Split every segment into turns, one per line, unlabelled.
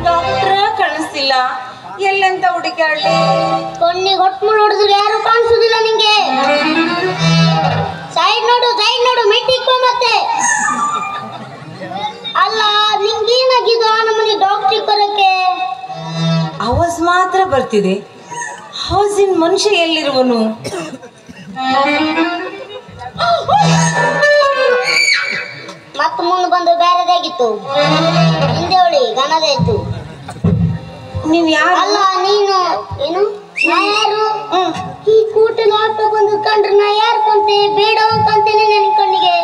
ಡಾಕ್ಟ್ರ ಕಾಣಿಸ್ತಿಲ್ಲ, ಎಲ್ಲಂತ ಹುಡುಕಾಡ್ಲಿ?
ಕಣ್ಣಿಗೆ ಹೊಟ್ಟು ನೋಡಿದ್ರೆ ಯಾರು ಕಾಣಿಸುದಿಲ್ಲ ನಿಂಗೆ. ಸೈಡ್ ನೋಡು ಮೆಟ್ಟಿಕೋ ಮತ್ತೆ. ಅಲ್ಲ ನಿಂಗೆ ಏನಾಗಿದ್ದು ನಮ್ಮನೆ ಡಾಕ್ಟ್ರಿಗೆ ಬರಕ್ಕೆ?
ಆವಾಜ್ ಮಾತ್ರ ಬರ್ತಿದೆ. ಹೌಸಿನ ಮನುಷ್ಯ ಎಲ್ಲಿರುವನು?
ಮತ್ತ ಮುಂದೆ ಬಂದು ಬೇರೆದಾಗಿತ್ತು, ಹಿಂದೆ ಹೊಳಿ ಗಣದಾಯ್ತು.
ನೀವ್ ಯಾರು?
ಅಲ್ಲ ನೀನು ಏನು? ನಾ ಯಾರು? ಈ ಕೂಟದ ಆಟೋ ಬಂದು ಕಂಡ್ರೆ ನಾ ಯಾರು ಕಂತೆ ಬೇಡ ಅಂತಂತೇನೆ ನನ್ ಕಣ್ಣಿಗೆ.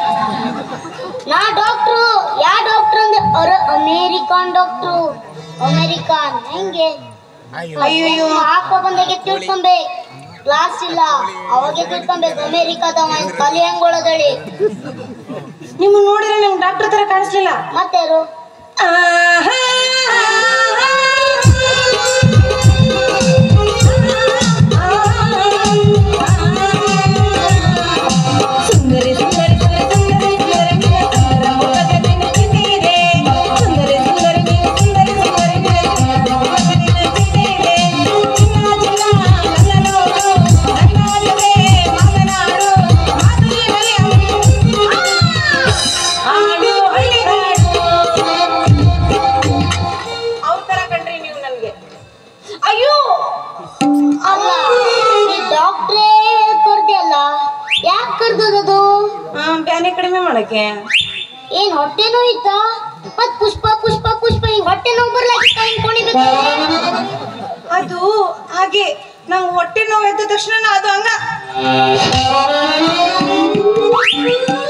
ನಾ ಡಾಕ್ಟ್ರು. ಯಾ ಡಾಕ್ಟ್ರು ಅಂದ್ರೆ ಅಮೇರಿಕನ್ ಡಾಕ್ಟ್ರು. ಅಮೇರಿಕನ್ ಹೆಂಗೆ?
ಅಯ್ಯೋ
ಹಾಕೋ ಬಂದಾಗೆ ತಿಳ್ಕೊಂಬೆ. ಕ್ಲಾಸ್ ಇಲ್ಲ ಅವಾಗೆ ತಿಳ್ಕೊಬೇಕು. ಅಮೇರಿಕಾದವ ಕಲಿ ಹೆಂಗೊಳದಳಿ.
ನಿಮ್ಮ ನೋಡಿದ್ರೆ ನಂಗೆ ಡಾಕ್ಟರ್ ತರ ಕಾಣಿಸ್ಲಿಲ್ಲ.
ಮತ್ತಾರು?
ಸುಂದರಿ ಸುಂದರಿ ಬ್ಯಾನೆ ಕಡಿಮೆ ಮಾಡಕ್ಕೆ
ಏನ್ ಹೊಟ್ಟೆ ನೋಯ್ತಾ? ಮತ್ ಪುಷ್ಪ ಪುಷ್ಪ ಪುಷ್ಪ ಹಿಂಗ್ ಹೊಟ್ಟೆ ನೋವು ಬರ್ಲಾಗಿತ್ತ ಹಿಂಗ್ ಕುಣಿಬೇಕು.
ಅದು ಹಾಗೆ ನಂಗೆ ಹೊಟ್ಟೆ ನೋವು ಎದ್ದ ತಕ್ಷಣ ಅದು ಹಂಗ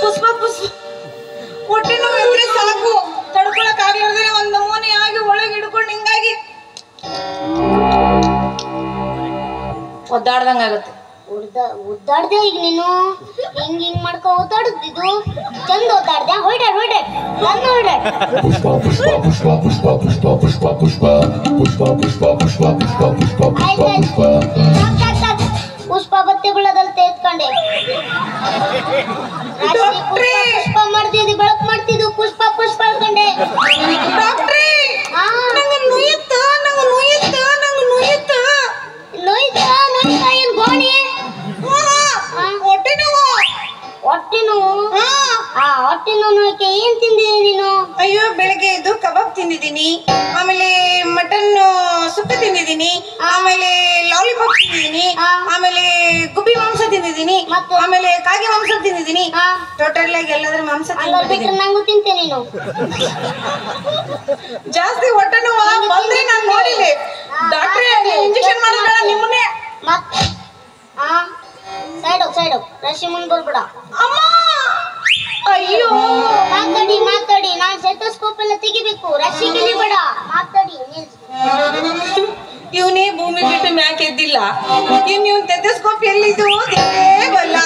ಪುಷ್ಪ ಪುಷ್ಪ ಹೊಟ್ಟೆ ನೋವು ಎದ್ರೆ ಸಾಕು, ತಡ್ಕೊಳಕ್ ಆಗ್ಲಾರ್ದೆ ಒಂದ್ ನಮೂನೆ ಆಗಿ ಒಳಗೆ ಹಿಡ್ಕೊಂಡು ಹಿಂಗಾಗಿ ಒದ್ದಾಡ್ದಂಗ ಆಗತ್ತೆ.
ಒದ್ದಾಡ್ದೆ ಈಗ ನೀನು ಹಿಂಗ್ ಹಿಂಗ್ ಮಾಡ್ಕೊ ಒದ್ದಾಡುತ್ತಿದ್ದು ಚಂದ ಒದ್ದಾಡ್ದೆ. ಹೊಯ್ಡಾಡ್ ನನ್ನ ಹೊಯ್ಡಾಡ್. ಪುಷ್ಪ ಬತ್ತೆ ಬೀಳದಲ್ಲಿ ತೆಗೆದ್ಕೊಂಡೆ. ಪುಷ್ಪ ಮಾಡ್ತಿದ್ದಿ ಬೆಳಕ್ ಮಾಡ್ತಿದ್ದು ಪುಷ್ಪ ಪುಷ್ಪ ಅನ್ಕೊಂಡೆ. ನೋಯ್ತಾ ಏನ್ ಗೋಣಿ? ಹೊಟ್ಟೆ ನೋವು ಏನ್ ತಿಂದಿದೆ ನೀನು?
ಅಯ್ಯೋ ಬೆಳಗ್ಗೆ ಎದ್ದು ಕಬಾಬ್ ತಿಂದಿದ್ದೀನಿ, ಆಮೇಲೆ ಮಟನ್ ಸುಕ್ಕ ತಿಂದಿದ್ದೀನಿ, ಆಮೇಲೆ ಲಾಲಿಪಾಪ್ ತಿಂದಿದ್ದೀನಿ, ಆಮೇಲೆ ಗುಬ್ಬಿ ಮಾಂಸ ತಿಂದಿದ್ದೀನಿ, ಆಮೇಲೆ ಕಾಗೆ ಮಾಂಸ ತಿಂದಿದ್ದೀನಿ. ಟೋಟಲ್ ಆಗಿ ಎಲ್ಲಾದ್ರೂ ಮಾಂಸ ತಿಂದಿದ್ದೀನಿ.
ನಂಗೂ ತಿಂತೆ ನೀನು.
ಜಾಸ್ತಿ ಹೊಟ್ಟೆ ನೋವು ಬಂದ್ರೆ ನಾನು ನೋಡಿಲ್ಲ. ಡಾಕ್ಟ್ರೇ ಇಂಜೆಕ್ಷನ್ ಮಾಡಬೇಡ ನಿಮ್ಮನ್ನೇ.
ಸೈಡ್ ರಶಿ ಮುಂದ್ ಬರ್ಬೇಡ.
ಅಮ್ಮ ಅಯ್ಯೋ
ಮಾತಾಡಿ ನಾನ್ ಸೆಟೋಸ್ಕೋಪ್ ಎಲ್ಲ ತೆಗಿಬೇಕು. ರಶಿ ಗಿಳಿಬೇಡ, ಮಾತಾಡಿ.
ಇವನೇ ಭೂಮಿ ಬಿಟ್ಟು ಮ್ಯಾಕ್ ಎದ್ದಿಲ್ಲ. ಇವ್ನು ಟೆಥೋಸ್ಕೋಪ್ ಎಲ್ಲಿದ್ದು ಬಲ್ಲ.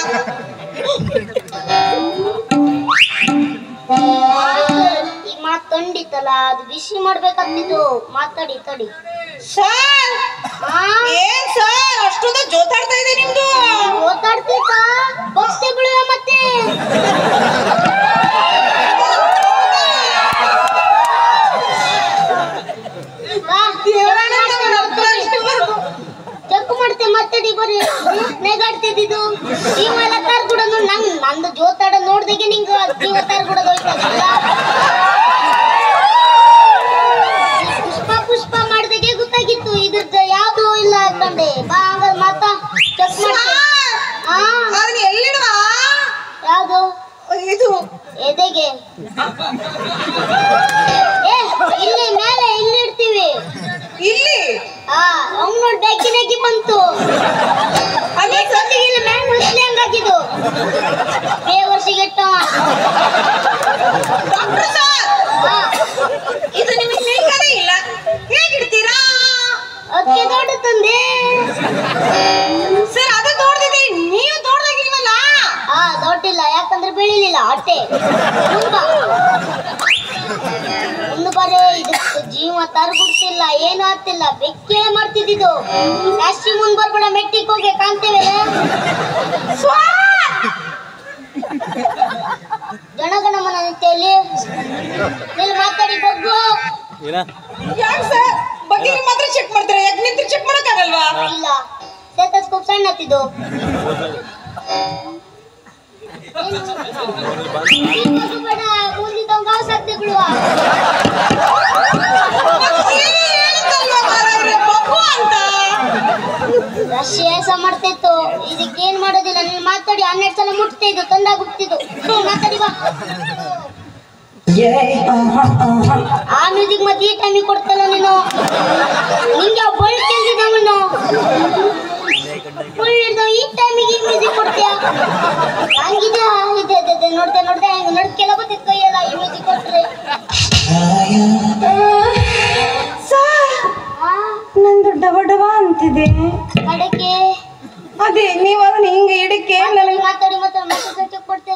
ಈಗ ಮಾತಂಡಿತಲ್ಲ ಅದು ಬಿಸಿ ಮಾಡ್ಬೇಕಾಗ್ತಿದ್ದು. ಮಾತಾಡಿ ತಡಿ.
ಸರ್ ಏನ್ ಸರ್ ಅಷ್ಟೊಂದು ಜೋತಾಡ್ತಾ ಇದೆ ನಿಮ್ದು?
ಓದಾಡ್ತೀತಾ ಬಸ್ತೆ ಬಿಡುವ ಮತ್ತೆ. ಚೆಕ್ ಮಾಡ್ತೆ ಮಾತಾಡಿ ಬರ್ರಿ. ನೆಗಾಡ್ತಿದ್ದು ಇವೆಲ್ಲ ತಾರ್ ಕೂಡ ನಂದು ಜೋತಾಡ ನೋಡ್ದಾಗೆ ನಿಂಗ ಜೀವ ತಾರ್ ಕೂಡ ಪುಷ್ಪ ಮಾಡ್ದಾಗೆ ಗೊತ್ತಾಗಿತ್ತು ಇದ್ರದ್ದು ಯಾವ್ದು ಇಲ್ಲ ಕಂಡೆ. ಬಾ ಹಂಗ ಮಾತಾ ಚೆಕ್ ಮಾಡಿ.
ಎಲ್ಲಿಡುವ?
ಯಾವ್ದು
ಇದು
ಎದೆಗೆ? ಇಲ್ಲಿ ಮೇಲೆ ಇಲ್ಲಿ ಇಡ್ತೀವಿ.
ಇಲ್ಲಿ
ಅವ್ನು ನೋಡಿ ಬೆಕ್ಕಿನಾಗಿ ಬಂತು. ಅದೇ ಸೊತ್ತಿಗೆ ಇಲ್ಲಿ ಮ್ಯಾನ್ ಮುಸ್ಲಿ ಹಂಗಾಕಿದ್ದು ವರ್ಷಿಗೆ
ಡಾಕ್ಟರ್ ಸರ್
ತರ್ಗುಡ್ತಿಲ್ಲ, ಏನು ಆಗ್ತಿಲ್ಲ, ಬೆಕ್ಕೆ ಮಾಡ್ತಿದ್ದು. ಜಾಸ್ತಿ ಮುಂದ್ ಬರ್ಬೇಡ, ಮೆಟ್ಟಿಗೆ ಹೋಗಿ ಕಾಣ್ತೇವೆ. ಜನಗಣಮನ ನಿಂತಲ್ಲಿ ನಿಲ್ ಮಾತಾಡಿ ಬಗ್ಗು.
ಯಾಕೆ ಸರ್ ಬಗ್ಗೆ ಮಾತ್ರ ಚೆಕ್ ಮಾಡ್ತಾರೆ, ಯಾಕೆ ನಿಂತ್ರೆ ಚೆಕ್ ಮಾಡಕ್ಕಾಗಲ್ವಾ?
ಇಲ್ಲ, ಸ್ಟೆಥೋಸ್ಕೋಪ್ ಸಣ್ಣ ಹತ್ತಿದ್ದು. ಬೇಡ, ಮುಂದಿದ್ದವಂಗ ಅವಸಕ್ತಿ ಬಿಡುವ. ರಶ್ ಮಾಡ್ತಿತ್ತು, ಇದಕ್ಕೇನ್ ಮಾಡೋದಿಲ್ಲ. ನೀನ್ ಮಾತಾಡಿ 12 ಸಲ ಮುಟ್ತಿದ್ದು, ತಂದಾಗ ಹುಟ್ಟಿದ್ದು. ಮಾತಾಡಿ ಬಾ. ಆ ಮ್ಯೂಸಿಕ್ ಮತ್ತೆ ಈ ಟೈಮಿಗೆ ಕೊಡ್ತಲ್ಲ ನೀನು. ನಿಂಗೆ ಬಳ್ಳಿ ತಿಂದಿದ್ದವನು ಈ ಟೈಮಿಗೆ ಈ ಮ್ಯೂಸಿಕ್ ಕೊಡ್ತೀಯ. ಹಂಗಿದೆ ನೋಡ್ದೆ ಹೆಂಗ ನಡ್ಕೆಲ್ಲ ಗೊತ್ತಿತ್ತು ಕೈಯಲ್ಲ ಈ ಮ್ಯೂಸಿಕ್ ಕೊಟ್ರೆ.
ನಂದು ಡವ ಡವ ಅಂತಿದೆ
ಅಡಕೆ.
ಅದೇ ನೀವು ಅದನ್ನ ಹಿಂಗೆ ಇಡಕ್ಕೆ ನನಗೆ
ಮಾತಾಡಿ ಮತ್ತೆ ಚೆಕ್ ಕೊಡ್ತೆ.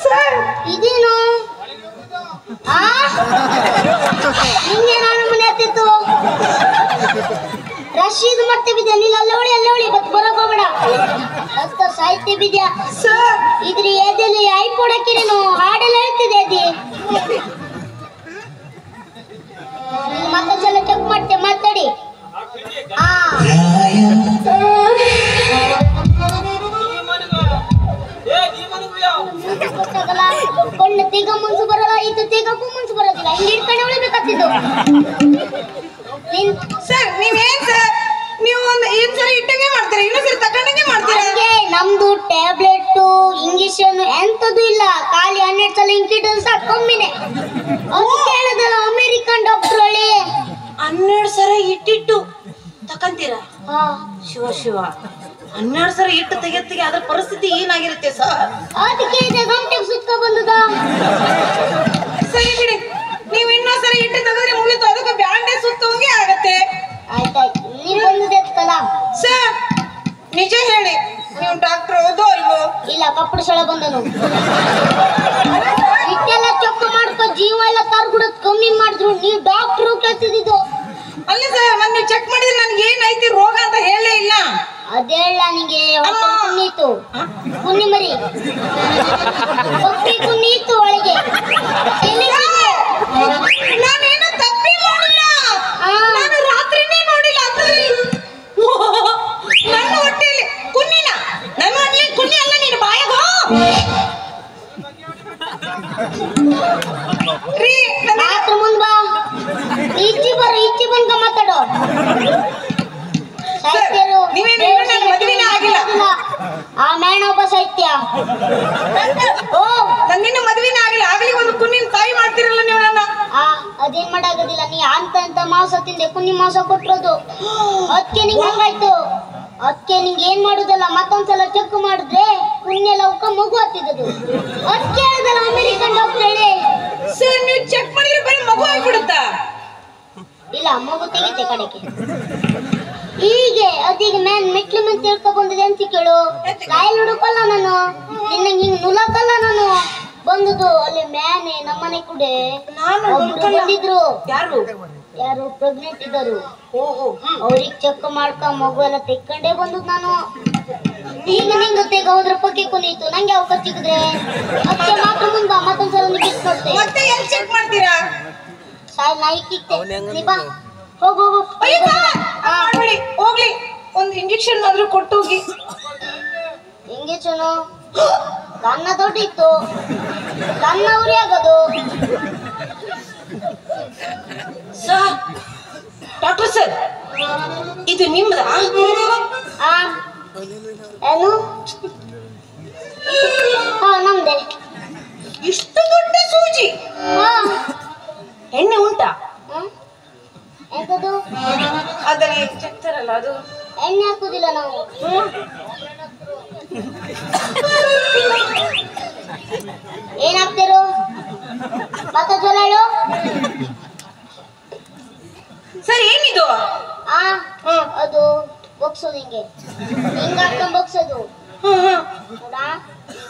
ಸರ್
ಇದೇನು ನಿಂಗೆ ನಾನು ಮನೆ ಹತ್ತಿತ್ತು. ರಶೀದ್ ಮತ್ತೆ ಬಿದ್ಯಾ ನೀನು. ಅಲ್ಲವಳಿ ಬತ್ ಬರೋಕ್ ಹೋಗ್ಬೇಡ. ಅಷ್ಟ ಸಾಹಿತ್ಯ ಬಿದ್ಯಾ
ಸರ್.
ಇದ್ರಿ ಎದೆಲಿ ಐಪೋಡಕ್ಕೆ ನೀನು ಹಾಡೆಲ್ಲ ಹೇಳ್ತಿದೆ ಅದಿ. ಮತ್ತೊಂದ್ಸಲ ಚೆಕ್ ಮಾಡ್ತೆ, ಮಾತಾಡಿ. ಕೊಂಡು ತೆಗ ಮುನ್ಸು ಬರಲ್ಲ, ಇದು ತೆಗಕ್ಕೂ ಮುನ್ಸು ಬರೋದಿಲ್ಲ. ಹಿಂಗೆ ಇಟ್ಕೊಂಡು ಉಳಿಬೇಕಾಗ್ತಿದ್ದು.
ಸರ್ ನೀವೇನ್ ಸರ್, ನೀವು ಒಂದು ಸರಿ ಇಟ್ಟಂಗೆ ಮಾಡ್ತೀರಾ, ಇನ್ನೊಂದ್ಸರಿ ತಗೊಂಡಂಗೆ ಮಾಡ್ತೀರಾ?
ನಮ್ದು ಟ್ಯಾಬ್ಲೆಟ್ ಇಂಜೆಕ್ಷನ್ ಎಂತದು ಇಲ್ಲ, ಖಾಲಿ 12 ಸಲ ಇಂಕಿಟಲ್ ಸಾಕು ಕಮ್ಮಿನೇ. ಅದಕ್ಕೆ ಹೇಳದಲ್ಲ ಅಮೆರಿಕನ್ ಡಾಕ್ಟರ್ ಹೇಳಿ
12 ಸರ ಇಟ್ಟಿಟ್ಟು ತಕಂತೀರಾ? ಶಿವ 12 ಸರ ಇಟ್ಟು ತೆಗೆತ್ತಿಗೆ ಅದ್ರ ಪರಿಸ್ಥಿತಿ ಏನಾಗಿರುತ್ತೆ ಸರ್?
ಅದಕ್ಕೆ ಇದೆ ಗಂಟೆಗೆ ಸುತ್ತ ಬಂದದ.
ಸರಿ ಬಿಡಿ, ನೀವು ಇನ್ನೊಂದ್ಸರಿ ಇಟ್ಟು ತೆಗೆದ್ರೆ ಮುಗಿತು, ಅದಕ್ಕೆ ಬ್ಯಾಂಡೇಜ್ ಸುತ್ತೋಂಗೆ ಆಗತ್ತೆ.
ಆಯ್ತಾಯ್ತು, ನೀವ್ ಬಂದದಲ್ಲ
ಸರ್. ನಿಜ ಹೇಳಿ, ನೀವು ಡಾಕ್ಟರ್ ಹೌದೋ ಅಲ್ವೋ?
ಇಲ್ಲ, ಕಪ್ಪಡ ಸಳ ಬಂದನು. ಇಟ್ಟೆಲ್ಲ ಚೆಕ್ ಮಾಡ್ಕೊ, ಜೀವ ಎಲ್ಲ ತರ್ಗುಡದ್ ಕಮ್ಮಿ ಮಾಡಿದ್ರು. ನೀವು ಡಾಕ್ಟ್ರು ಕೇಳ್ತಿದ್ದು.
ಅಲ್ಲ ಸರ್, ಮೊನ್ನೆ ಚೆಕ್ ಮಾಡಿದ್ರೆ ನನ್ಗೆ ಏನೈತಿ ರೋಗ ಅಂತ ಹೇಳೇ ಇಲ್ಲ.
ಅದೇಳ ನಿಂಗೆ ಕುನ್ನೀತು, ಕುನ್ನಿ ಮರಿ ಕುನ್ನೀತು ಒಳಗೆ.
ನಾನೇನು ತಪ್ಪಿ ಮಾಡಿಲ್ಲ, ನಾನು ರಾತ್ರಿನೇ ನೋಡಿಲ್ಲ. ನನ್ನ ಹೊಟ್ಟೆಯಲ್ಲಿ ಕುನ್ನಿನ, ನನ್ನ ಹೊಟ್ಟೆಯಲ್ಲಿ ಕುನ್ನಿ ಅಲ್ಲ, ನೀನು ಬಾಯಾಗೋ ರೀ.
ಮಾತ್ರ ಮುಂದ್ ಬಾ, ಇಚ್ಚಿ ಬಂದ ಮಾತಾಡೋ. ಸಾಹಿತ್ಯರು
ಮದುವೆನೇ ಆಗಿಲ್ಲ.
ಆ ಮೇಣ ಒಬ್ಬ ಸಾಹಿತ್ಯ. ಓ,
ನನ್ನಿನ್ನು ಮದುವೆನೇ ಆಗಿಲ್ಲ, ಆಗ್ಲಿ ಒಂದು ಕುನ್ನಿನ ತಾಯಿ ಮಾಡ್ತಿರಲ್ಲ ನೀವು ನನ್ನ.
ಅದೇನ್ ಮಾಡಾಗೋದಿಲ್ಲ, ನೀ ಅಂತ ಮಾಂಸ ತಿಂದೆ, ಕುನ್ನಿ ಮಾಂಸ ಕೊಟ್ಟಿರೋದು. ಅದಕ್ಕೆ ನಿಂಗೆ ಹಂಗಾಯ್ತು. ಅದಕ್ಕೆ ನಿಂಗೆ ಏನ್ ಮಾಡುದಲ್ಲ, ಮತ್ತೊಂದ್ಸಲ ಚೆಕ್ ಮಾಡಿದ್ರೆ ಕುನ್ನೆಲ್ಲ ಉಕ್ಕ ಮಗು ಹತ್ತಿದ್ದು. ಅದಕ್ಕೆ ಹೇಳಿದಲ್ಲ ಅಮೆರಿಕನ್ ಡಾಕ್ಟರ್ ಹೇಳಿ.
ಸರ್, ನೀವು ಚೆಕ್ ಮಾಡಿದ್ರೆ ಬರೀ ಮಗು ಆಗ್ಬಿಡುತ್ತಾ?
ಇಲ್ಲ, ಮಗು ತೆಗಿತೆ ಕಡೆಗೆ. ಹೀಗೆ ಅದೀಗ ಮೆಟ್ಲು ಮೇಲೆ ತಿಳ್ಕೊ ಬಂದಿದೆ ಅಂತ ಕೇಳು. ಕಾಯಿಲ್ ಹುಡುಕಲ್ಲ ನಾನು, ನಿನ್ನ ಹಿಂಗ್ ನುಲಕಲ್ಲ ನಾನು. ಬಂದುದು ಅಲ್ಲಿ ಮ್ಯಾನೆ ನಮ್ಮನೆ ಕೂಡೆ ಬಂದಿದ್ರು. ಯಾರು ಪ್ರೆಗ್ನೆಂಟ್ ಇದ್ದರು, ಅವ್ರಿಗೆ ಚೆಕ್ ಮಾಡ್ಕ ಮಗು ಎಲ್ಲ ತೆಕ್ಕೊಂಡೇ ಬಂದದ್ ನಾನು. ಈಗ ನಿಂಗ ತೆಗ ಹೋದ್ರ ಪಕ್ಕೆ ಕುನೀತು, ನಂಗೆ ಅವಕಾಶ ಸಿಕ್ಕಿದ್ರೆ ಮತ್ತೆ ಮಾತ್ರ ಮುಂದ ಮತ್ತೊಂದ್ಸಲ ನಿಗಿಸ್ಕೊಡ್ತೆ.
ಮತ್ತೆ ಎಲ್ಲಿ ಚೆಕ್ ಮಾಡ್ತೀರಾ?
ಸಾಯ್ ನಾಯಿ ಕಿಕ್ತೆ, ನೀ ಬಾ, ಹೋಗು.
ಹೋಗ್ಲಿ, ಒಂದು ಇಂಜೆಕ್ಷನ್ ಆದ್ರೂ ಕೊಟ್ಟು ಹೋಗಿ.
ಇಂಜೆಕ್ಷನ್ ಕನ್ನ ದೊಡ್ಡಿತ್ತು, ಕನ್ನ ಉರಿ ಆಗೋದು.
ಸರ್, ಡಾಕ್ಟರ್ ಸರ್, ಇದು ನಿಮ್ದ?
ಏನು? ನಮ್ದೆ.
ಇಷ್ಟು ದೊಡ್ಡ ಸೂಜಿ? ಎಣ್ಣೆ ಉಂಟಾ?
ಎಂತದು?
ಅದನ್ನ ಚೆಕ್ತಾರಲ್ಲ ಅದು.
ಎಣ್ಣೆ ಹಾಕುದಿಲ್ಲ ನಾವು. ಏನ್ ಹಾಕ್ತಿರು? ಮತ್ತೆ ಜೋಲ ಹೇಳು.
ಸರ್, ಏನಿದು?
ಅದು ಬೊಕ್ಸೋದು, ಹಿಂಗೆ ಹಾಕೊಂಡ್ ಬೊಕ್ಸೋದು. ನೋಡ,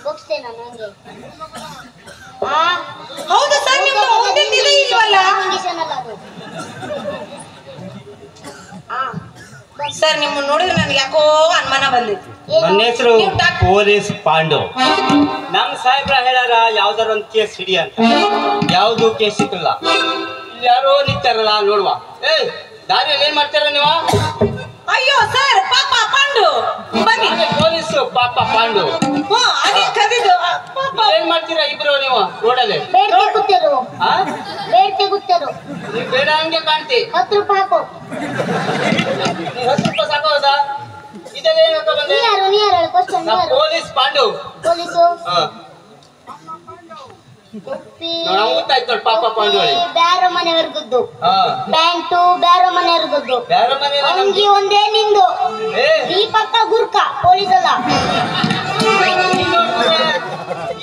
ಬಗ್ಸ್ತೇನೆ ನಾನು ಹಂಗೆ.
ಹೌದು ಸರ್, ನಿಮ್ಮ ಮುಂದೆ ಇದೆ ಇಲ್ವಲ್ಲ
ಇಂಜೆಕ್ಷನ್ ಅಲ್ಲ ಅದು.
ಸರ್, ನಿಮ್ಮ ನೋಡಿದ್ರೆ ನನಗೆ ಯಾಕೋ ಅನುಮಾನ ಬಂದಿತ್ತು.
ನನ್ನ ಹೆಸರು ಪೊಲೀಸ್ ಪಾಂಡು. ನಮ್ ಸಾಹೇಬ್ರ ಹೇಳಾರ ಯಾವ್ದಾರ ಒಂದ್ ಕೇಸ್ ಹಿಡಿ ಅಂತ. ಯಾವ್ದು ಕೇಸ್ ಸಿಕ್ಕಲ್ಲ. ಇಲ್ಲಿ ಯಾರೋ ನಿಂತಾರಲ್ಲ ನೋಡುವ. ದಾರಿಯಲ್ಲಿ ಏನ್ ಮಾಡ್ತಾರ ನೀವು?
ಅಯ್ಯೋ ಸರ್, ಪಾಪ ಪಾಂಡು ಬನ್ನಿ.
ಪೊಲೀಸು ಪಾಪ ಪಾಂಡು.
ಅದೇ ಕದಿದ್ದು ಪಾಪ.
ಏನ್ ಮಾಡ್ತೀರಾ ಇಬ್ರು ನೀವು ರೋಡಲ್ಲಿ?
ಬೇಡ್ತೆ ಕೂತರು, ಬೇಡ್ತೆ ಕೂತರು.
ನೀವ್ ಬೇಡ ಹಂಗೆ ಕಾಣ್ತಿ.
10 ರೂಪಾಯಿ ಹಾಕು.
10 ರೂಪಾಯಿ ಸಾಕೋದಾ? ಇದೆಲ್ಲ ಏನು ಅಂತ ಬಂದೆ?
ನೀ ಯಾರು ಹೇಳು ಕ್ವಶನ್?
ಪೊಲೀಸ್ ಪಾಂಡು.
ಪೊಲೀಸು
ಗೊತ್ತಾಯ್ತು ಪಾಪ ಪಾಂಡು ಹೇಳಿ.
ಬ್ಯಾರೋ ಮನೆವರ್ಗದ್ದು ಪ್ಯಾಂಟು, ಬ್ಯಾರೋ ಮನೆವರ್ಗದ್ದು ಅಂಗಿ ಒಂದೇ ನಿಂದು. ಈ ಪಕ್ಕ ಗುರ್ಕ ಪೊಲೀಸ್ ಅಲ್ಲ.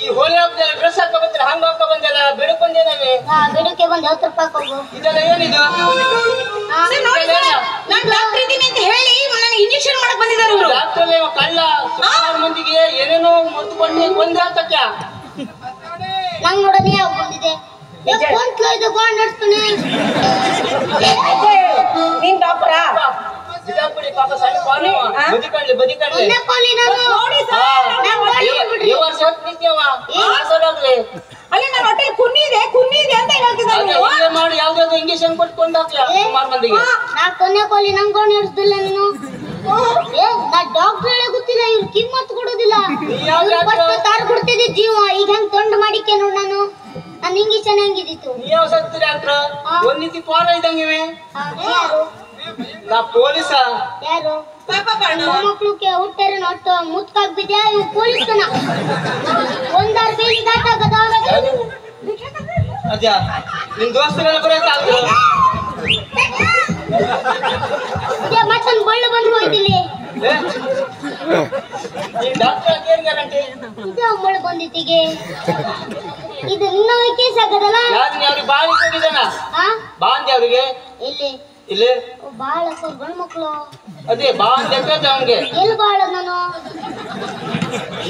ಈ ಹೋಳಿ ಹಬ್ಬದಲ್ಲಿ ಡ್ರೆಸ್ ಹಾಕೋ ಬಂದ್ರೆ ಹಂಗ ಹಾಕೋ ಬಂದಲ್ಲ, ಬೆಳಕ್ ಬಂದೇನವೆ.
ಬೆಳಗ್ಗೆ ಬಂದು 10 ರೂಪಾಯಿ ಹೋಗು.
ಇದೆಲ್ಲ ಏನಿದು?
ನಾನು ಡಾಕ್ಟರ್ ಇದ್ದೀನಿ ಅಂತ ಹೇಳಿ ನನಗೆ ಇಂಜೆಕ್ಷನ್ ಮಾಡಕ್ ಬಂದಿದ್ದಾರೆ ಇವರು.
ಡಾಕ್ಟರ್ ಕಳ್ಳ. ಸುಮಾರು ಮಂದಿಗೆ ಏನೇನೋ ಮದ್ದು ಬಂದು ಬಂದ್ರೆ ಅಂತಕ್ಕ
ನಂಗ್ ನೋಡ ನೀ ಯಾವಾಗ ಬಂದಿದೆ? ಇದು ಗೋಡ್ ನಡ್ಸ್ತಾನೆ.
ನೀನ್ ಡಾಕ್ಟರಾ?
ಪಾಪ ಸಣ್ಣ ಬದಿಕಂಡ್ಲಿ ಬದಿಕಂಡ್ಲಿ ಈ ವರ್ಷ ಹೊತ್ತಿದ್ದೇವ
ಅಲ್ಲಿ ನನ್ನ ಹೊಟ್ಟೆ ಕುನ್ನಿ ಇದೆ ಅಂತ ಹೇಳ್ತಿದ್ದಾರೆ.
ಮಾಡಿ ಯಾವ್ದಾದ್ರು ಇಂಜೆಕ್ಷನ್ ಕೊಟ್ಕೊಂಡು ಸುಮಾರು ಮಂದಿಗೆ.
ನಾ ಕೊನೆ ಕೋಲಿ ನಂಗ್ ಗೋಡ್ ನಡ್ಸ್ದಿಲ್ಲ ನೀನು. ನಾ ಡಾಕ್ಟರ್ ಹೇಳ ಗೊತ್ತಿಲ್ಲ, ಇವ್ರು ಕಿಮ್ಮತ್ ಕೊಡೋದಿಲ್ಲ. ತಾರ್ ಕೊಡ್ತಿದ್ದೆ ಜೀವ, ಈಗ ಹೆಂಗ್ ತೊಂಡ್ ಮಾಡಿಕೆ ನೋಡ್ ನಾನು. ನನ್ ಇಂಜೆಕ್ಷನ್ ಹೆಂಗಿದಿತ್ತು?
ಯಾವ ಸತ್ತು ಡಾಕ್ಟ್ರ ಒಂದ್ ರೀತಿ ಪೋರ ಇದ್ದಂಗಿವೆ.
ಯಾರು?
ನಾ ಪೊಲೀಸ.
ಯಾರು?
ಪಾಪ ಪಾಂಡು
ಮಕ್ಕಳು ಹುಟ್ಟಾರೆ ನೋಟ್ ಮುತ್ಕಾಗ್ ಬಿದ್ಯಾ ಇವ್ ಪೊಲೀಸ್ನ ಒಂದಾರ್ ಬೇಲಿ ದಾಟಾಗದ.
ಅದ್ಯಾ ನಿಮ್ ದೋಸ್ತರೆಲ್ಲ ಬರೋಕ್ಕಾಗ್ತದೆ?
ಮತ್ತೊಂದು ಬಳ್ಳು ಬಂದು ಹೋಯ್ತಿಲ್ಲಿ.
ಡಾಕ್ಟರ್ ಏನ್ ಗ್ಯಾರಂಟಿ?
ಇದು ಬಳ್ಳು ಬಂದಿತ್ತಿಗೆ ಇದು ನಿನ್ನ ಕೇಸ್ ಆಗದಲ್ಲ.
ಅವ್ರಿಗೆ ಬಾಳಿ ಹೋಗಿದ್ದಾನ ಬಾಂಧಿ ಅವ್ರಿಗೆ
ಇಲ್ಲಿ
ಇಲ್ಲಿ
ಬಾಳ ಗಂಡು ಮಕ್ಕಳು.
ಅದೇ ಬಾಂಧಿ ಅಂತ ಅವ್ನಿಗೆ
ಎಲ್ಲಿ ಬಾಳ ನಾನು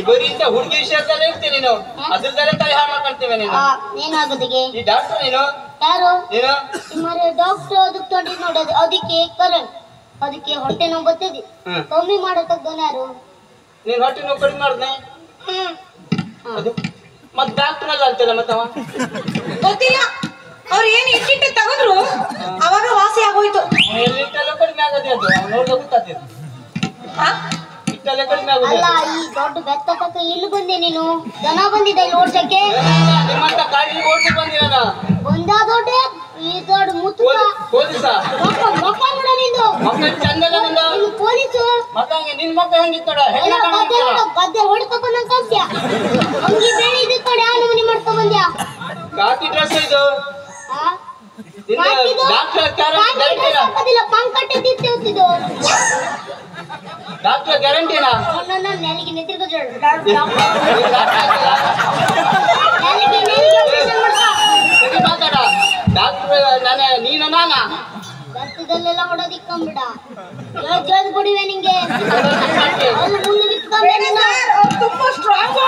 ಬರೀ ಹುಡುಗಿ ವಿಷಯದಲ್ಲೇ ಇರ್ತೀನಿ ನೀನು, ಅದ್ರದಲ್ಲೇ ತಲೆ ಹಾಳು ಮಾಡ್ಕೊಂತೀವಿ ನೀನು.
ಏನಾಗದಿಗೆ
ಈ ಡಾಕ್ಟರ್ ನೀನು
ಯಾರು?
ನೀನು
ಮರೆ ಡಾಕ್ಟರ್ ಅದಕ್ಕೆ ತೊಂಡಿ ನೋಡೋದು, ಅದಕ್ಕೆ ಕರಣ್, ಅದಕ್ಕೆ ಹೊಟ್ಟೆ ನೋವು ಬರ್ತದೆ. ಕಮ್ಮಿ ಮಾಡತಕ್ಕವನು ಯಾರು?
ನೀನ್ ಹೊಟ್ಟೆ ನೋವು ಕಡಿಮೆ ಮಾಡಿದ್ನೆ ಅದು ಮತ್ ಡಾಕ್ಟರ್ ಅಲ್ಲ ಅಂತಲ್ಲ ಮತ್ತವ
ಗೊತ್ತಿಲ್ಲ. ಅವ್ರು ಏನು ಇಟ್ಟಿಟ್ಟು ತಗದ್ರು ಅವಾಗ ವಾಸಿ ಆಗೋಯ್ತು.
ಎಲ್ಲಿಟ್ಟೆಲ್ಲ ಕಡಿಮೆ ಆಗದೆ ಅದು ನೋಡ್ದ ಗೊತ್ತಾಗ್ತದೆ. ಇಟ್ಟೆಲ್ಲ ಕಡಿಮೆ ಆಗೋದು.
ಅಲ್ಲ ಈ ದೊಡ್ಡ ಬೆತ್ತ ತಕ್ಕ ಇಲ್ಲಿ ಬಂದೆ ನೀನು. ದನ ಬಂದಿದೆ ಇಲ್ಲಿ ಓಡ್ಸಕ್ಕೆ.
ನಿಮ್ಮಂತ ಕಾಡಿ ಓಡಿಸಿ ಬಂದಿರ
ಒಂದ ದೊಡ್ಡ ಈ ದೊಡ್ಡ ಮುತ್ತು
ಪೊಲೀಸ
ಮಕ್ಕ ನೋಡ ನಿಂದು
ಮಕ್ಕಳು ಚಂದಲ್ಲ ನಿಂದ
ಪೊಲೀಸು
ಮಕ್ಕಂಗೆ ನಿನ್ ಮಕ್ಕ ಹೆಂಗಿತ್ತಡ
ಗದ್ದೆ ಹೊಡ್ಕೊಂಡ್ ಅಂತ್ಯ ಅಂಗಿ ಬೇಳೆ ಇದು ಕಡೆ ಯಾವ ನಮೂನಿ ಮಾಡ್ಕೊಂಡ್ ಬಂದ್ಯಾ?
ಕಾಕಿ ಡ್ರೆಸ್ ಇದು ಡಾಕ್ಟರ್
ಗ್ಯಾರಂಟಿನ ಪಂಕಟ್ಟೆ ತಿತ್ತಿ ಹೋಗ್ತಿದ್ದು
ಡಾಕ್ಟರ್ ಗ್ಯಾರಂಟಿನಾ?
ನೆಲಿಗೆ ನೆತ್ತಿಗೆ
ಮಾತಾಡ ಡಾಕ್ಟರ್ ನಾನೇ ನೀನು ನಾನ
ರಕ್ತದಲ್ಲೆಲ್ಲ ಹೊಡೋದಿಕ್ಕಂಬಿಡ ಜೋದ್ ಬಿಡಿವೆ ನಿಂಗೆ ಅಲ್ಲಿ ಮುಂದೆ ಬಿತ್ಕೊಂಡೆ
ತುಂಬಾ ಸ್ಟ್ರಾಂಗ್.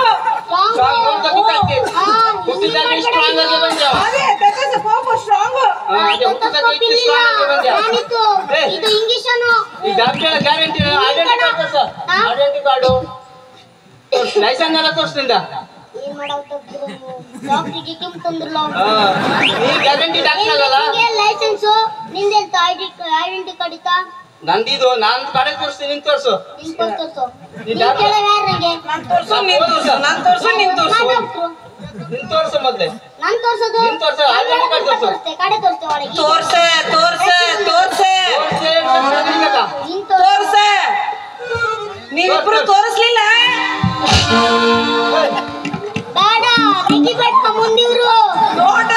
ಇದು ಇಂಗ್ಲಿಷನ್
doctor guarantee identity card licence ಎಲ್ಲ ತೋರಿಸ್ತಿಂದ
ಏನ್ ಮಾಡಾಕ್ತಿದ್ರು ಡಾಕ್ಟರ್ಗೆ ಕೆಮ್ಮು ತಂದ್ರಲ್ಲ
ನೀ ಗ್ಯಾರಂಟಿ ಡಾಕ್ಟರ್ ಅಲ್ಲ
ಲೈಸೆನ್ಸ್ ನಿಂದೆಂತ ಐಡೆಂಟಿ ಕಾರ್ಡ್ ಇತ್ತಾ?
ನಂದಿದು ನಾನು ಕಾರ್ಡ್ ತೋರಿಸ್ತೀನಿ ನೀನ್ ತೋರ್ಸು
ನೀನ್ ತೋರ್ಸು ನೀನ್ ಕೇಳೋ ಯಾರಿಗೆ?
ನಾನ್ ತೋರ್ಸು ನೀನ್
ತೋರ್ಸು ಮೊದ್ಲೇ
ನಾನ್ ತೋರ್ಸೋದು
ನೀನ್ ತೋರ್ಸು ಐಡೆಂಟಿ ಕಾರ್ಡ್ ತೋರ್ಸು
ಕಡೆ ತೋರ್ಸೆ ಒಳಗೆ
ತೋರ್ಸೆ
ನೀನ್ ತೋರ್ಸ
ನೀವಿಬ್ರು ತೋರಿಸ್ಲಿಲ್ಲ.
ಬೇಡ ರಿಗಿ ಬೆಟ್ಟ ಮುಂದಿವ್ರು
ನೋಡ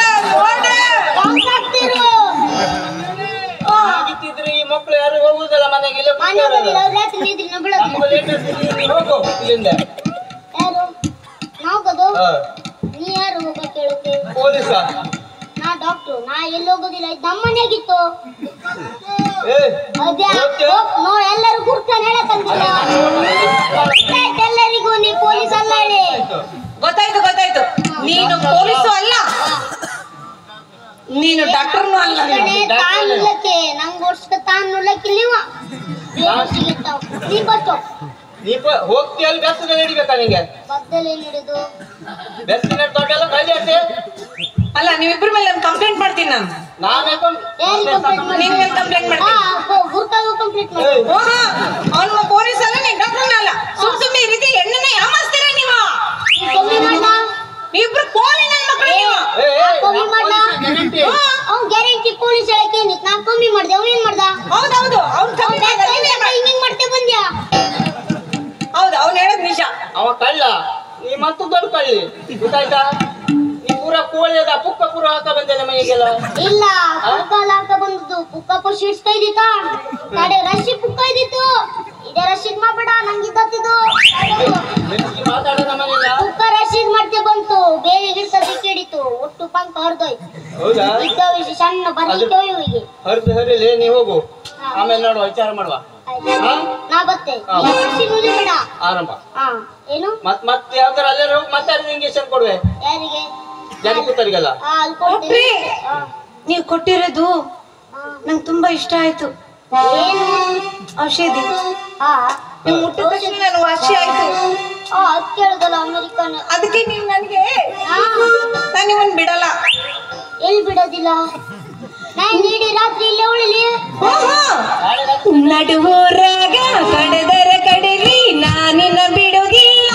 ಕಾಂತಾಕ್ತಿರು
ಆಗಿತ್ತಿದ್ರೆ ಈ ಮಕ್ಕಳು ಯಾರು ಹೋಗುದಲ್ಲ ಮನೆಗೆ
ಮನೆ ಬಂದಿಲ್ಲ ಅವ್ರ ರಾತ್ರಿ ನಿದ್ರಿನ ಬಿಡೋದು
ಹೋಗು ಇಲ್ಲಿಂದ
ಯಾರು ನಾವ್ಗದು ನೀ ಯಾರು ಹೋಗ ಕೇಳಕ್ಕೆ?
ಪೊಲೀಸ
ನಾ ಡಾಕ್ಟ್ರು ನಾ ಎಲ್ಲಿ ಹೋಗೋದಿಲ್ಲ ಇದು ನಮ್ಮ ಮನೆಯಾಗಿತ್ತು ನೋಡ್ ಎಲ್ಲರೂ ಕೂರ್ತಾನೆ ಹೇಳಕ್ಕಂತಿಲ್ಲ ಎಲ್ಲರಿಗೂ ನೀ ಪೊಲೀಸ್ ಅಲ್ಲ ಹೇಳಿ
ಗೊತ್ತಾಯ್ತು ಗೊತ್ತಾಯ್ತು ನೀನು ಪೊಲೀಸು ಅಲ್ಲ ನೀನು ಡಾಕ್ಟರ್ನು ಅಲ್ಲ
ತಾನುಲ್ಲಕ್ಕೆ ನಂಗೆ ಓಡಿಸ್ಕ ತಾನುಲ್ಲಕ್ಕೆ ನೀವ ನೀ ಬಸ್ತು
ನೀ ಹೋಗ್ತಿ ಅಲ್ಲಿ ಬೆಸ್ತ ನಡಿಬೇಕಾ ನಿಂಗೆ
ಬಸ್ಸಲ್ಲಿ ಹಿಡಿದು
ಬೆಸ್ತ ತೊಟ್ಟೆಲ್ಲ ಖಾಲಿ ಆಯ್ತು
ಅಲ್ಲ ನೀವಿಬ್ರ ಮೇಲೆ ನಾನು ಕಂಪ್ಲೇಂಟ್ ಮಾಡ್ತೀನಿ ನಾನು ನಿನ್ ಮೇಲೆ ಕಂಪ್ಲೇಂಟ್ ಮಾಡ್ತೀನಿ
ಗುರ್ತಾಗೂ ಕಂಪ್ಲೀಟ್ ಮಾಡಿ
ಅವನು ಪೊಲೀಸ್ ಅಲ್ಲ ನೀನ್ ಡಾಕ್ಟರ್ನ ಅಲ್ಲ ಸುಮ್ಮನೆ ಈ ರೀತಿ ಹೆಣ್ಣನ್ನ ಯಾಮಾಸ್ತೀರ ನೀವು ನೀವಿಬ್ರು ಕೋಳಿ ನನ್ನ ಮಕ್ಕಳು ನೀವು
ಕಮ್ಮಿ ಮಾಡ್ದ ಅವ್ನು ಗ್ಯಾರಂಟಿ ಪೊಲೀಸ್ ಹೇಳಕ್ಕೆ ನಾ ಕಮ್ಮಿ ಮಾಡ್ದೆ ಅವ್ನು ಏನ್ ಮಾಡ್ದ
ಹೌದೌದು ಅವ್ನು ಕಮ್ಮಿ
ಹಿಂಗ್ ಮಾಡ್ತೇ ಬಂದ್ಯಾ
ಹೌದು ಅವ್ನು ಹೇಳೋದು ನಿಜ
ಅವ ಕಳ್ಳ ನೀ ಮತ್ತು ದೊಡ್ಡ ಕಳ್ಳಿ ಗೊತ್ತಾಯ್ತಾ ನೀ ಪೂರ ಕೋಳಿ ಅದ ಪುಕ್ಕ ಪೂರ ಹಾಕ ಬಂದಿಲ್ಲ ಮೈಗೆಲ್ಲ
ಇಲ್ಲ ಪುಕ್ಕ ಹಾಕ ಬಂದದ್ದು ಪುಕ್ಕ ಪುಷ್ ಇಡ್ಸ್ತಾ ಇದ್ದಿತ್ತ ಕಡೆ ರಶಿ ಪುಕ್ಕ ಇದ್ದಿತ್ತು ಇದೇ ರಶೀದ್ ಮಾಡ್ಬೇಡ ನಂಗಿದ್ದತ್ತಿದ್ದು
ಮಾತಾಡೋಣ ಮನೆಯಲ್ಲ
ಪುಕ್ಕ ರಶೀದ್ ಮಾಡ್ತೆ ಬಂತು ಬೇರೆ ಗಿಡ್ತದೆ ಹಿಡಿತು ಒಟ್ಟು ಪಂಕ ಹರಿದೋಯ್ತು
ಹೌದಾ
ಇದ್ದವು ಸಣ್ಣ ಬರ್ಲಿಕ್ಕೆ ಇವಿಗೆ
ಹರಿದು ಹರಿಲಿ ನೀ ಹೋಗು ಆಮೇಲೆ ನೋಡುವ ವಿಚಾರ ಮಾಡುವ
ನಾ ಬತ್ತೆ ಬೇಡ
ಆರಂಭ
ಏನು
ಮತ್ತೆ ಯಾವ್ದಾರ ಅಲ್ಲೇ ಹೋಗಿ ಮತ್ತೆ ಇಂಜೆಕ್ಷನ್ ಕೊಡುವೆ
ಯಾರಿಗೆ
ಯಾರಿಗೆ ಕೂತರಿಗಲ್ಲ
ನೀವು ಕೊಟ್ಟಿರೋದು ನಂಗೆ ತುಂಬಾ ಇಷ್ಟ ಆಯ್ತು
ಏನು
ಔಷಧಿ ನೀವು ಮುಟ್ಟಿದ ತಕ್ಷಣ ನನಗೆ ವಾಸಿ ಆಯ್ತು
ಅದ್ ಕೇಳುದಲ್ಲ ಅಮೆರಿಕನ್
ಅದಕ್ಕೆ ನೀವು ನನಗೆ ನಾನು ನಿಮ್ಮನ್ನು ಬಿಡಲ್ಲ
ಎಲ್ಲಿ ಬಿಡೋದಿಲ್ಲ ನಾನು ನೀಡಿ ರಾತ್ರಿ ಇಲ್ಲೇ ಉಳಿಲಿ
ನಡುವೂರಾಗ ಕಡದರ ಕಡಲಿ ನಾನಿನ ಬಿಡುವುದಿಲ್ಲ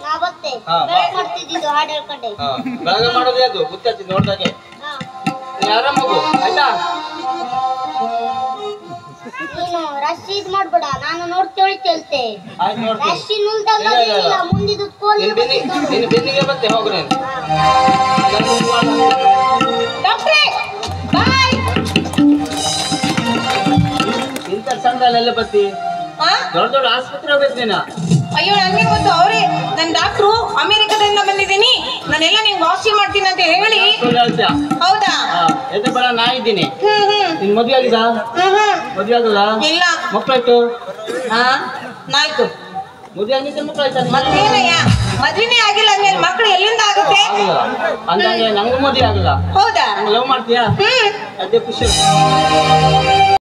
ನಾ ಬತ್ತೆ ಮಾಡ್ತಿದ್ದು ಹಾಡು ಹೇಳ್ಕೊಂಡೆ
ಬೆಳಗ್ಗೆ ಮಾಡೋದೇ ಅದು ಗೊತ್ತಾಯ್ತು ನೋಡ್ದಾಗೆ ನೀ ಆರಾಮ ಹೋಗು ಆಯ್ತಾ
ನೀನು ರಶೀದ್ ಮಾಡ್ಬೇಡ ನಾನು ನೋಡ್ತೇಳಿ ಹೇಳ್ತೆ
ಆಯ್ತು ನೋಡ್ತೀನಿ
ರಶಿ ನುಲ್ದಾಗ ಮುಂದಿದ್ದು ಕೋಲಿ
ನಿನ್ನ ಬೆನ್ನಿಗೆ ಬತ್ತೆ ಹೋಗು ನೀನು
ಡಾಕ್ಟ್ರೇ ಬಾಯ್
ಇಂಥ ಸಣ್ಣದಲ್ಲೆಲ್ಲ ಬತ್ತಿ ದೊಡ್ಡ ದೊಡ್ಡ ಆಸ್ಪತ್ರೆ ಹೋಗ್ಬೇಕು ನೀನು
ಅಯ್ಯೋ ನನಗೆ ಗೊತ್ತು ಅವರೇ ನನ್ನ ಡಾಕ್ಟ್ರು ಅಮೆರಿಕದಿಂದ ಬಂದಿದ್ದೀನಿ ನಾನೆಲ್ಲ ನಿಂಗೆ ವಾಸಿ ಮಾಡ್ತೀನಿ ಅಂತ ಹೇಳಿ ಹೌದಾ
ಎದ್ದು ಬರ ನಾ ಇದ್ದೀನಿ ನಿನ್ ಮದ್ವೆ ಆಗಿದ ಮದ್ವೆ ಆಗಲ್ಲ
ಇಲ್ಲ
ಮಕ್ಕಳಾಯ್ತು
ನಾಯ್ತು
ಮದ್ವೆ ಆಗಿದ್ದೆ ಮಕ್ಕಳಾಯ್ತಾ
ಮತ್ತೇನಯ್ಯ ಮದ್ವೆನೇ ಆಗಿಲ್ಲ ಅಂದ್ಮೇಲೆ ಮಕ್ಕಳು ಎಲ್ಲಿಂದ ಆಗುತ್ತೆ
ಅಂದಂಗೆ ನಂಗೂ ಮದ್ವೆ ಆಗಲ್ಲ
ಹೌದಾ
ಲವ್ ಮಾಡ್ತೀಯಾ ಅದೇ ಖುಷಿ